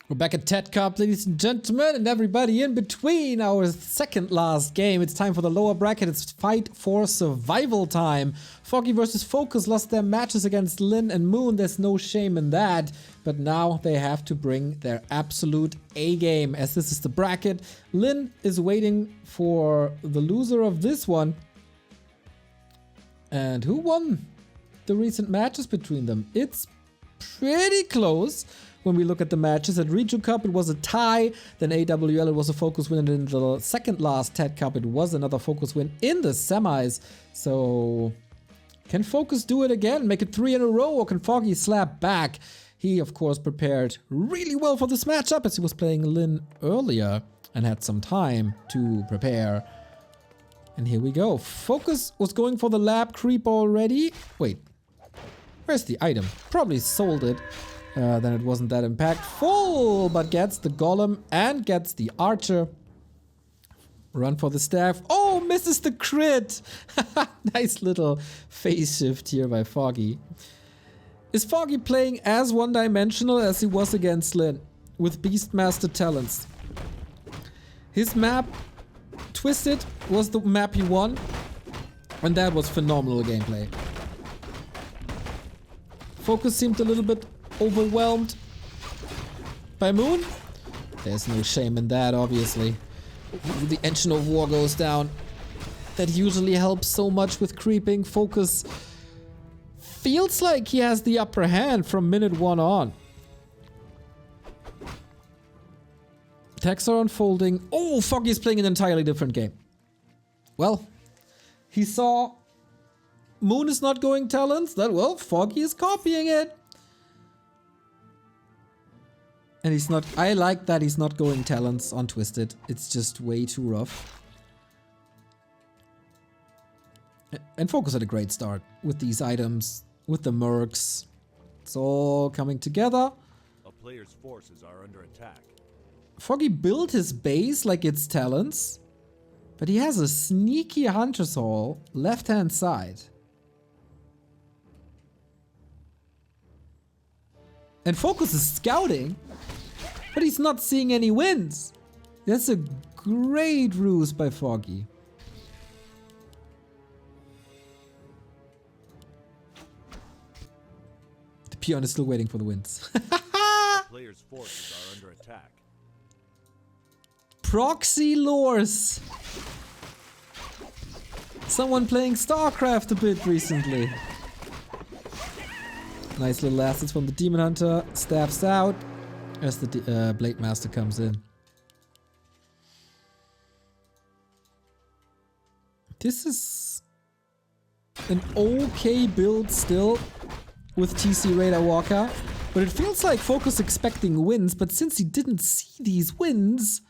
We're back at TED Cup, ladies and gentlemen, and everybody in between. Our second last game. It's time for the lower bracket. It's fight for survival time. Foggy versus FoCuS lost their matches against Lin and Moon. There's no shame in that. But now they have to bring their absolute A game. As this is the bracket, Lin is waiting for the loser of this one. And who won the recent matches between them? It's pretty close. When we look at the matches at Riju Cup, it was a tie. Then AWL, it was a FoCuS win. And in the second last TED Cup, it was another FoCuS win in the semis. So can FoCuS do it again? Make it 3 in a row? Or can Foggy slap back? He, of course, prepared really well for this matchup as he was playing Lin earlier and had some time to prepare. And here we go. FoCuS was going for the lab creep already. Wait, where's the item? Probably sold it. Then it wasn't that impactful, but gets the golem and gets the archer. Run for the staff. Oh, misses the crit. Nice little phase shift here by Foggy. Is Foggy playing as one-dimensional as he was against Lin with Beastmaster talents? His map, Twisted, was the map he won, and that was phenomenal gameplay. FoCuS seemed a little bit overwhelmed by Moon. There's no shame in that, obviously. The engine of war goes down. That usually helps so much with creeping. FoCuS feels like he has the upper hand from minute 1 on. Attacks are unfolding. Oh, Foggy is playing an entirely different game. Well, he saw Moon is not going talents. Well, Foggy is copying it. And he's not, I like that he's not going talents on Twisted. It's just way too rough. And FoCuS had a great start with these items, with the mercs. It's all coming together. A player's forces are under attack. Foggy built his base like it's talents, but he has a sneaky Hunter's Hall left-hand side. And FoCuS is scouting, but he's not seeing any wins. That's a great ruse by Foggy. The peon is still waiting for the wins. Players' forces are under attack. Proxy lores. Someone playing StarCraft a bit recently. Nice little assets from the Demon Hunter. Staffs out as the Blade Master comes in. This is an okay build still with TC Raider Walker, but it feels like FoCuS expecting wins, but since he didn't see these wins,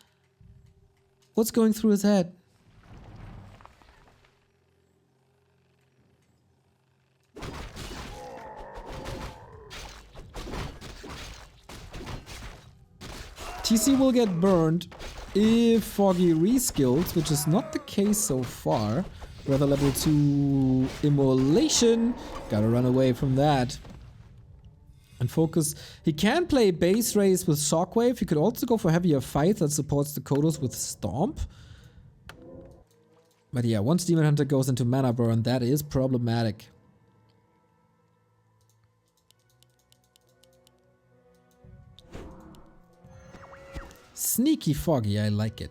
what's going through his head? TC will get burned if Foggy reskills, which is not the case so far. Rather level 2 immolation. Gotta run away from that. And FoCuS, he can play base race with Shockwave. He could also go for heavier fight that supports the Kodos with Stomp. But yeah, once Demon Hunter goes into mana burn, that is problematic. Sneaky Foggy, I like it.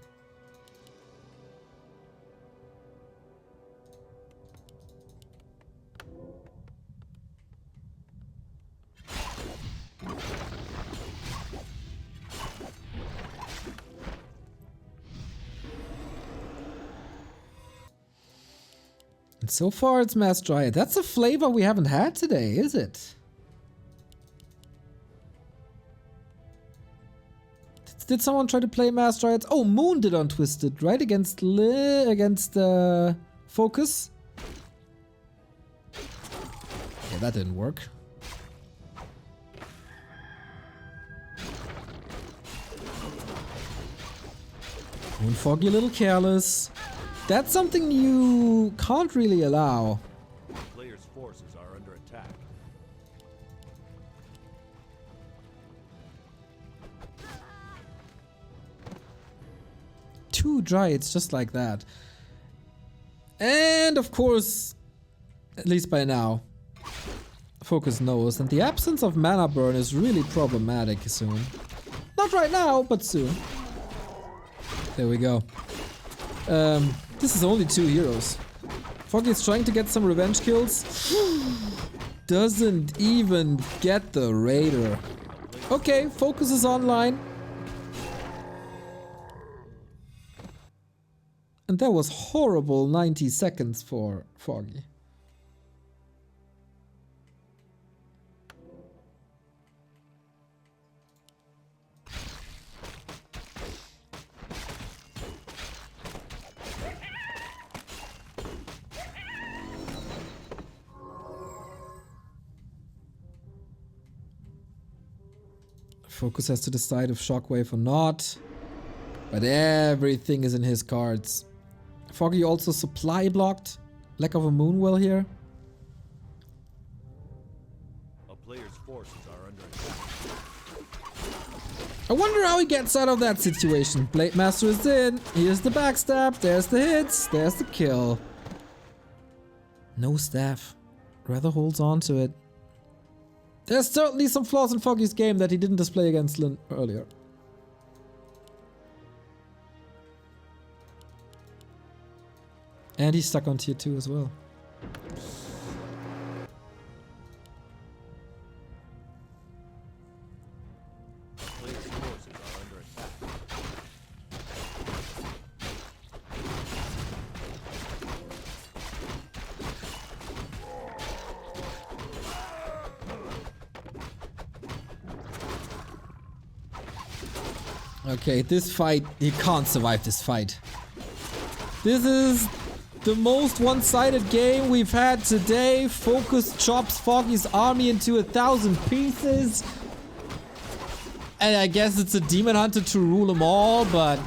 And so far it's Mass Dryad. That's a flavor we haven't had today, is it? Did someone try to play Mass Dryads? Oh, Moon did on Twisted, right? Against FoCuS. Yeah, that didn't work. Moon Foggy a little careless. That's something you can't really allow. Players' forces are under attack. 2 Dryads just like that. And of course, at least by now, FoCuS knows that the absence of mana burn is really problematic soon. Not right now, but soon. There we go. This is only 2 heroes. Foggy is trying to get some revenge kills. Doesn't even get the Raider. Okay, FoCuS is online. And that was horrible 90 seconds for Foggy. FoCuS has to decide if Shockwave or not. But everything is in his cards. Foggy also supply blocked. Lack of a Moonwell here. A player's forces are under attack. I wonder how he gets out of that situation. Blade Master is in. Here's the backstab. There's the hits. There's the kill. No staff. Rather holds on to it. There's certainly some flaws in Foggy's game that he didn't display against Lin earlier. And he's stuck on tier 2 as well. Player's forces are under attack. Okay, this fight, he can't survive this fight. This is the most one-sided game we've had today. FoCuS chops Foggy's army into 1,000 pieces. And I guess it's a Demon Hunter to rule them all, but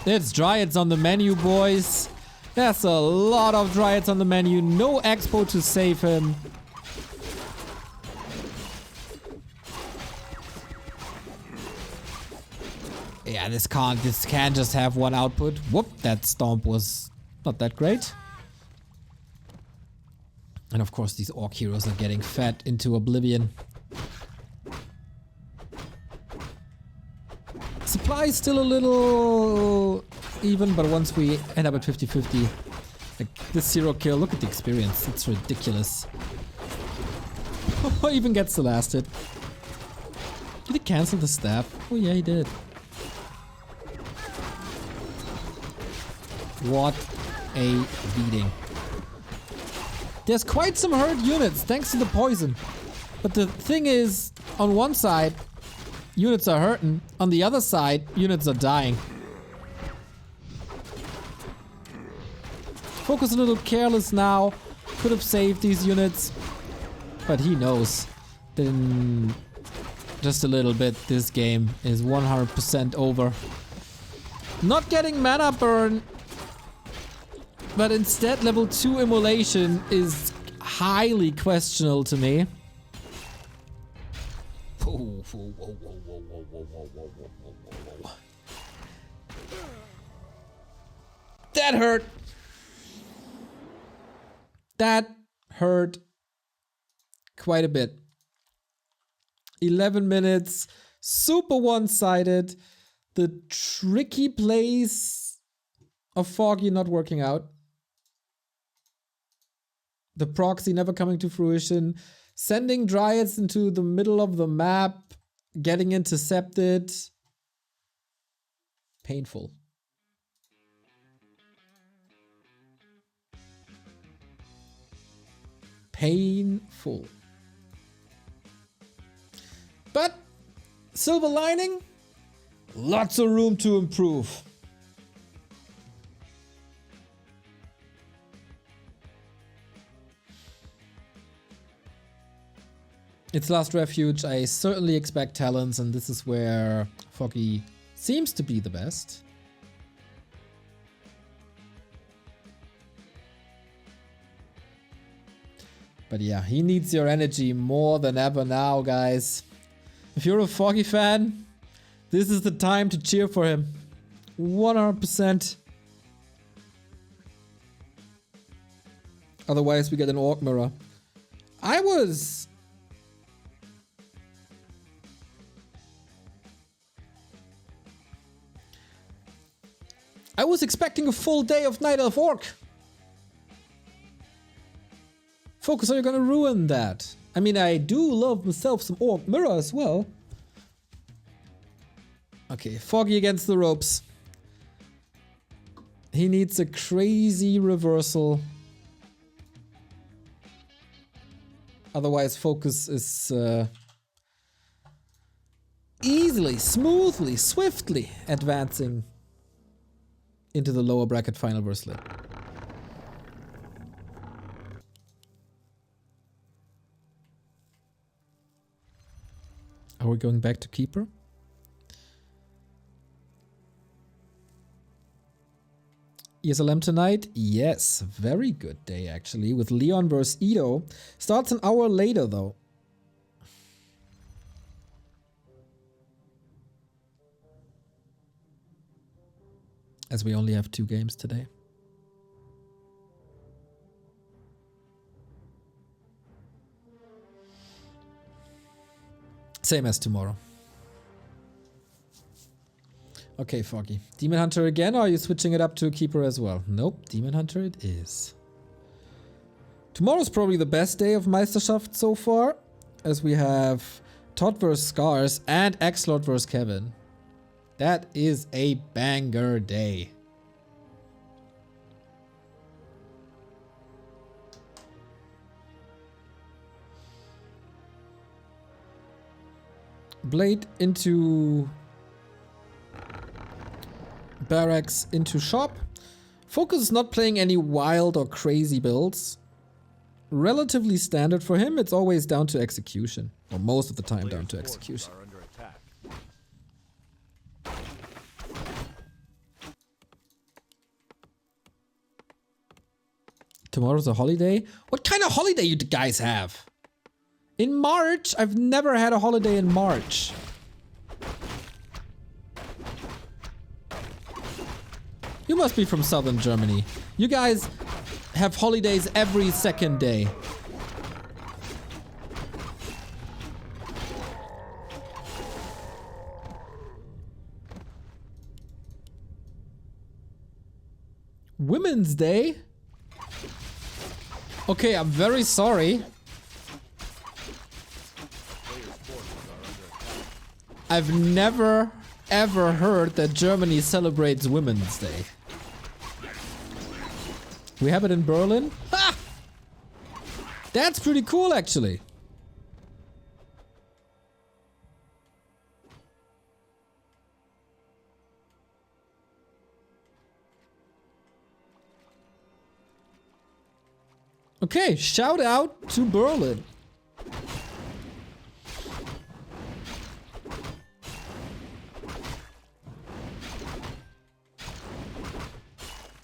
it's Dryads on the menu, boys. There's a lot of Dryads on the menu. No Expo to save him. Yeah, this can't just have one output. Whoop, that stomp was not that great. And of course these Orc heroes are getting fed into oblivion. Supply is still a little even, but once we end up at 50-50, like this 0 kill, look at the experience. It's ridiculous. Even gets the last hit. Did he cancel the staff? Oh yeah, he did. What a beating. There's quite some hurt units thanks to the poison. But the thing is, on one side, units are hurting. On the other side, units are dying. FoCuS a little careless now. Could have saved these units. But he knows. Then just a little bit, this game is 100% over. Not getting mana burn. But instead, level 2 immolation is highly questionable to me. That hurt. That hurt quite a bit. 11 minutes, super one-sided. The tricky plays of Foggy not working out. The proxy never coming to fruition. Sending Dryads into the middle of the map. Getting intercepted. Painful. Painful. But silver lining, lots of room to improve. It's Last Refuge. I certainly expect talents, and this is where Foggy seems to be the best. But yeah, he needs your energy more than ever now, guys. If you're a Foggy fan, this is the time to cheer for him. 100%. Otherwise, we get an Orc Mirror. I was expecting a full day of Night Elf Orc. FoCuS, are you gonna ruin that? I mean, I do love myself some Orc Mirror as well. Okay, Foggy against the ropes. He needs a crazy reversal. Otherwise, FoCuS is easily, smoothly, swiftly advancing into the lower bracket final versus late. Are we going back to Keeper? ESLM tonight? Yes, very good day actually, with Leon versus Ito. Starts an hour later though. As we only have 2 games today. Same as tomorrow. Okay, Foggy. Demon Hunter again, or are you switching it up to a Keeper as well? Nope, Demon Hunter it is. Tomorrow's probably the best day of Meisterschaft so far, as we have TeD vs Scars and X-Lord vs Kevin. That is a banger day. Blade into Barracks into shop. FoCuS is not playing any wild or crazy builds. Relatively standard for him, it's always down to execution. Or most of the time down to execution. Tomorrow's a holiday? What kind of holiday you guys have? In March? I've never had a holiday in March. You must be from southern Germany. You guys have holidays every second day. Women's Day? Okay, I'm very sorry. I've never ever heard that Germany celebrates Women's Day. We have it in Berlin? Ha! That's pretty cool actually. Okay, shout out to Berlin.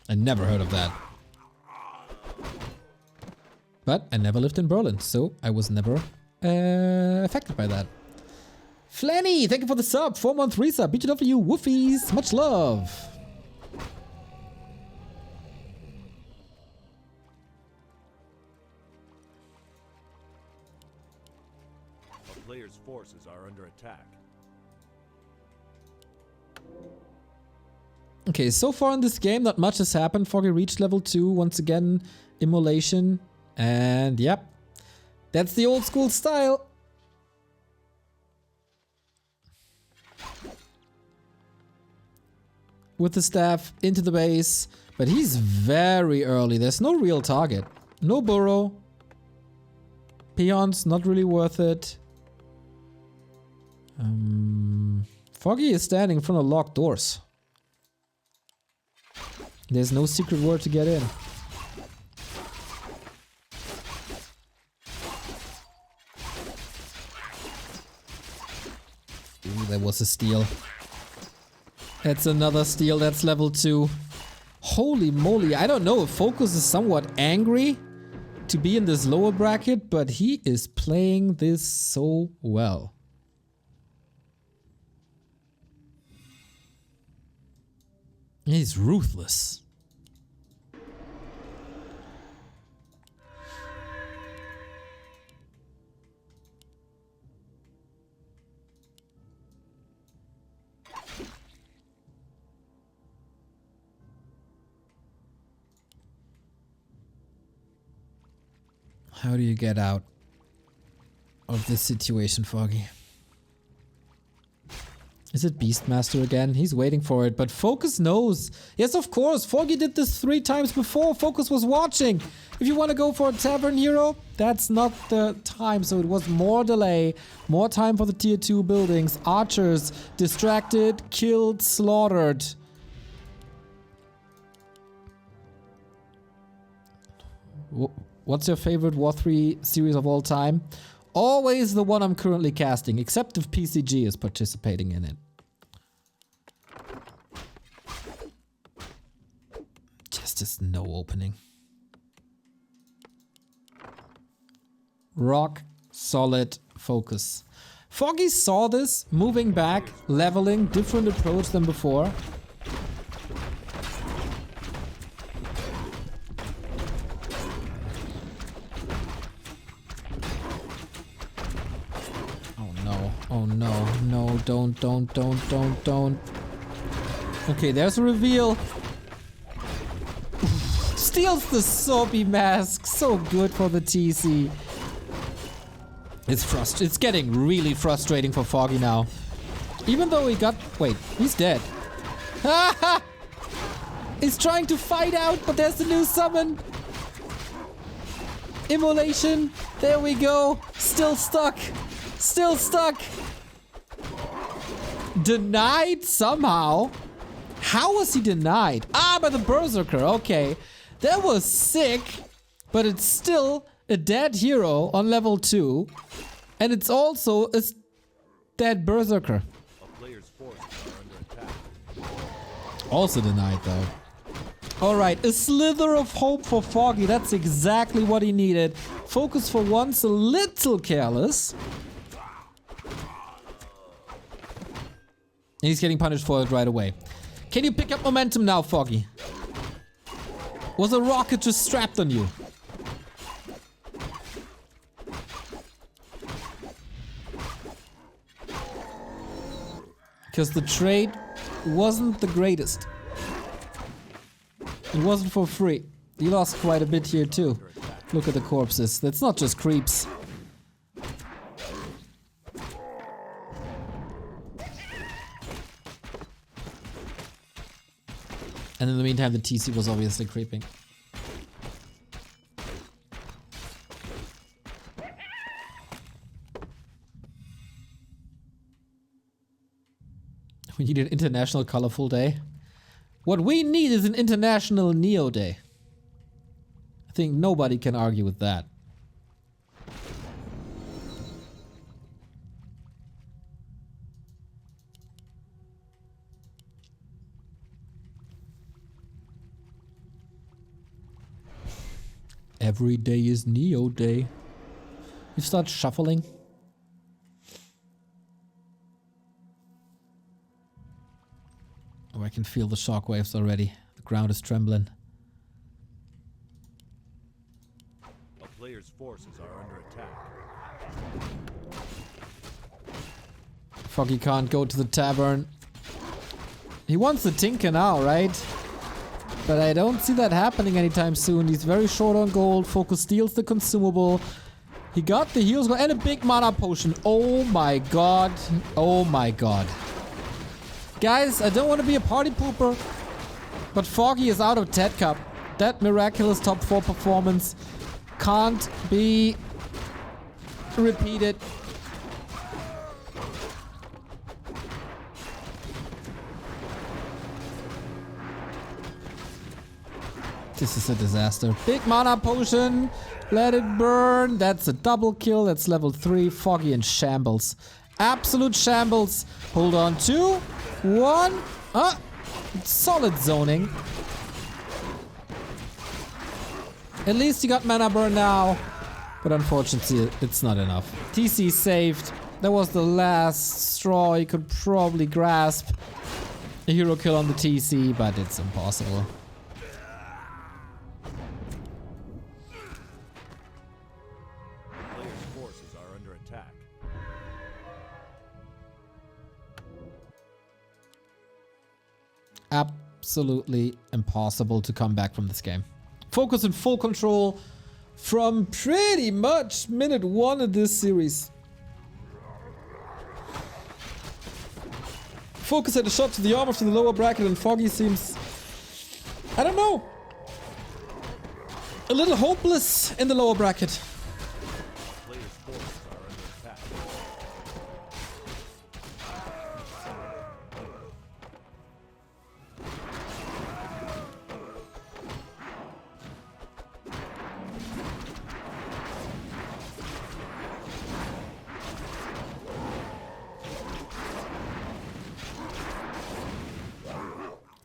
I never heard of that. But I never lived in Berlin, so I was never affected by that. Flanny, thank you for the sub. 4-month resub. BTW woofies. Much love. A player's forces are under attack. Okay, so far in this game, not much has happened. Foggy reached level 2. Once again, immolation. And yep, that's the old school style. With the staff into the base. But he's very early. There's no real target. No burrow. Peons, not really worth it. Foggy is standing in front of locked doors. There's no secret word to get in. Ooh, that was a steal. That's another steal, that's level 2. Holy moly, I don't know if FoCuS is somewhat angry to be in this lower bracket, but he is playing this so well. He's ruthless. How do you get out of this situation, Foggy? Is it Beastmaster again? He's waiting for it, but FoCuS knows. Yes, of course. Foggy did this 3 times before. FoCuS was watching. If you want to go for a tavern hero, that's not the time. So it was more delay, more time for the tier 2 buildings. Archers distracted, killed, slaughtered. What's your favorite War 3 series of all time? Always the one I'm currently casting, except if PCG is participating in it. Just no opening. Rock solid FoCuS. Foggy saw this, moving back, leveling, different approach than before. Oh no, no, don't. Okay, there's a reveal. Steals the soapy mask. So good for the TC. It's getting really frustrating for Foggy now. Even though he got... Wait, he's dead. He's trying to fight out, but there's a new summon. Immolation. There we go. Still stuck. Still stuck. Denied somehow. How was he denied? Ah, by the Berserker. Okay. That was sick. But it's still a dead hero on level 2. And it's also a dead Berserker. Also denied though. Alright, a slither of hope for Foggy. That's exactly what he needed. FoCuS for once a little careless. And he's getting punished for it right away. Can you pick up momentum now, Foggy? Was a rocket just strapped on you? Because the trade wasn't the greatest. It wasn't for free. You lost quite a bit here too. Look at the corpses. That's not just creeps. And in the meantime, the TC was obviously creeping. We need an international colorful day. What we need is an international Neo day. I think nobody can argue with that. Every day is Neo day. You start shuffling. Oh, I can feel the shockwaves already. The ground is trembling. A player's forces are under attack. Foggy can't go to the tavern. He wants the Tinker now, right? But I don't see that happening anytime soon. He's very short on gold. FoCuS steals the consumable. He got the heals and a big mana potion. Oh my god. Oh my god. Guys, I don't want to be a party pooper, but Foggy is out of TeD Cup. That miraculous top 4 performance can't be repeated. This is a disaster. Big mana potion. Let it burn. That's a double kill. That's level 3. Foggy in shambles. Absolute shambles. Hold on. 2, 1. Solid zoning. At least you got mana burn now. But unfortunately, it's not enough. TC saved. That was the last straw he could probably grasp. a hero kill on the TC, but it's impossible. Player's forces are under attack. Absolutely impossible to come back from this game. FoCuS in full control from pretty much minute 1 of this series. FoCuS had a shot to the armor from the lower bracket, and Foggy seems, I don't know, a little hopeless in the lower bracket. Player's forces are under attack.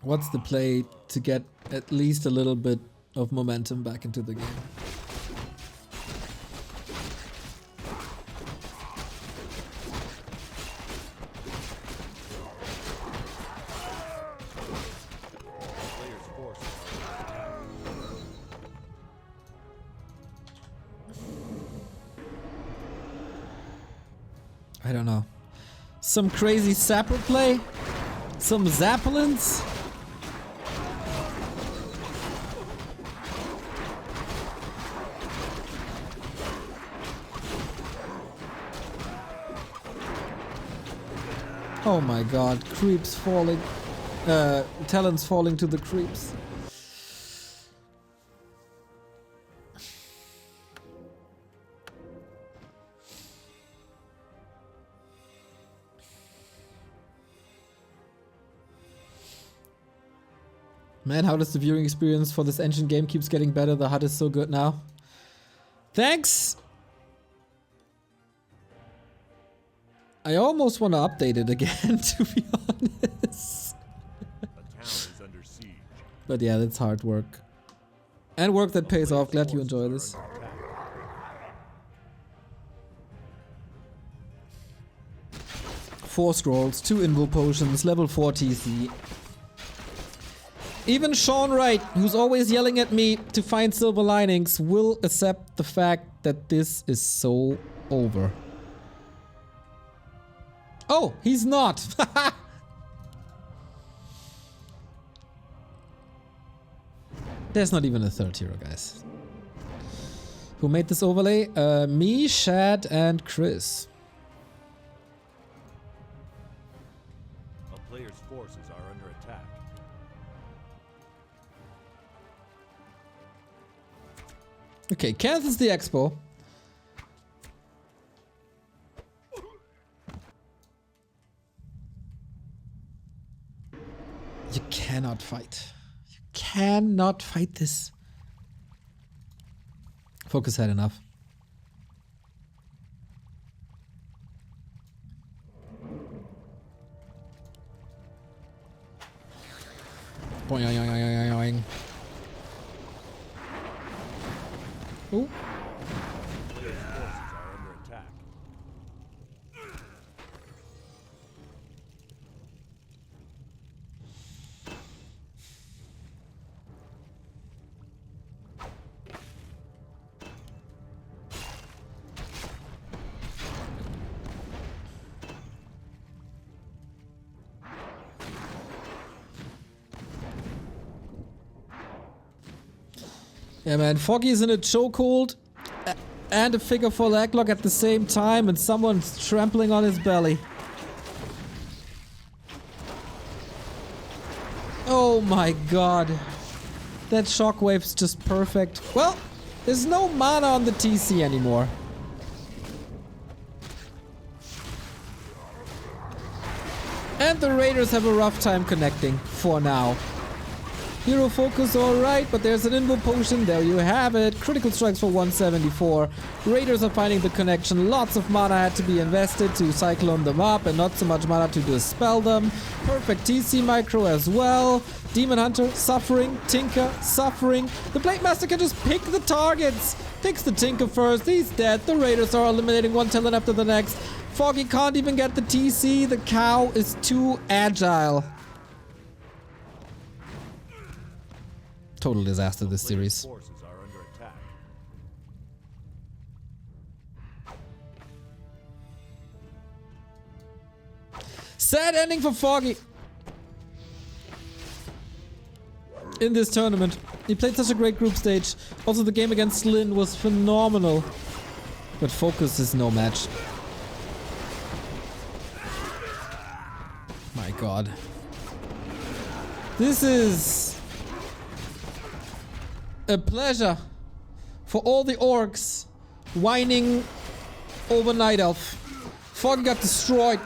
What's the play to get at least a little bit of momentum back into the game? Player's forces are under attack. I don't know. Some crazy sapper play? Some Zappelins? Oh my god, creeps falling. Talons falling to the creeps. Man, how does the viewing experience for this ancient game keeps getting better? The HUD is so good now. Thanks! I almost want to update it again, to be honest. A town is under siege. But yeah, that's hard work. And work that pays off. Glad you enjoy this. Under attack. 4 scrolls, 2 invul potions, level 4 TC. Even Sean Wright, who's always yelling at me to find silver linings, will accept the fact that this is so over. Oh, he's not! There's not even a third hero, guys. Who made this overlay? Me, Shad, and Chris. A player's forces are under attack. Okay, Kansas the Expo. You cannot fight. You cannot fight this. FoCuS had enough. Boing, boing, boing, boing, boing. Ooh. Player's forces are under attack. Yeah, man, Foggy's in a chokehold and a figure 4 leg lock at the same time, and someone's trampling on his belly. Oh my god. That shockwave's just perfect. Well, there's no mana on the TC anymore. And the Raiders have a rough time connecting, for now. Hero FoCuS alright, but there's an invul potion, there you have it. Critical strikes for 174. Raiders are finding the connection. Lots of mana had to be invested to cyclone them up, and not so much mana to dispel them. Perfect TC micro as well. Demon Hunter suffering, Tinker suffering. The Blade Master can just pick the targets. Picks the Tinker first, he's dead. The Raiders are eliminating one talent after the next. Foggy can't even get the TC, the cow is too agile. Total disaster this Players' series. forces are under attack. Sad ending for Foggy in this tournament. He played such a great group stage. Also, the game against Lin was phenomenal. But FoCuS is no match. My god. This is a pleasure for all the orcs whining over Night Elf. Foggy got destroyed.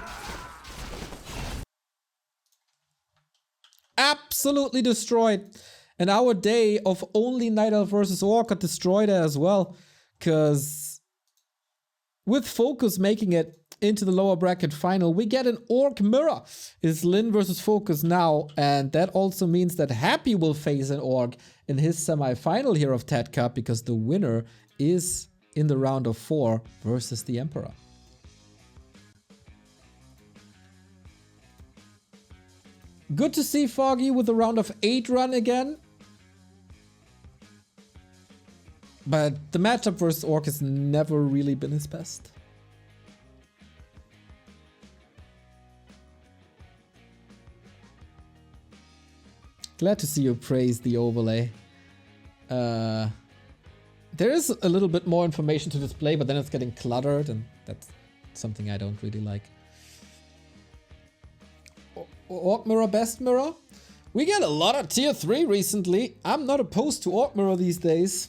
Absolutely destroyed. And our day of only Night Elf versus Orc got destroyed as well. Because with FoCuS making it into the lower bracket final, we get an Orc mirror. It's Lin versus FoCuS now. And that also means that Happy will face an Orc in his semi-final here of TeD Cup. Because the winner is in the round of 4 versus the Emperor. Good to see Foggy with a round of 8 run again. But the matchup versus Orc has never really been his best. Glad to see you praise the overlay. There is a little bit more information to display, but then it's getting cluttered, and that's something I don't really like. Orc Mirror, Best Mirror? We get a lot of tier 3 recently. I'm not opposed to Orc Mirror these days.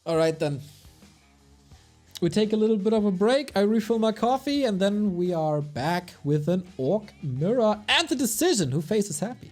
Alright then. We take a little bit of a break, I refill my coffee, and then we are back with an Orc Mirror and the decision who faces Happy.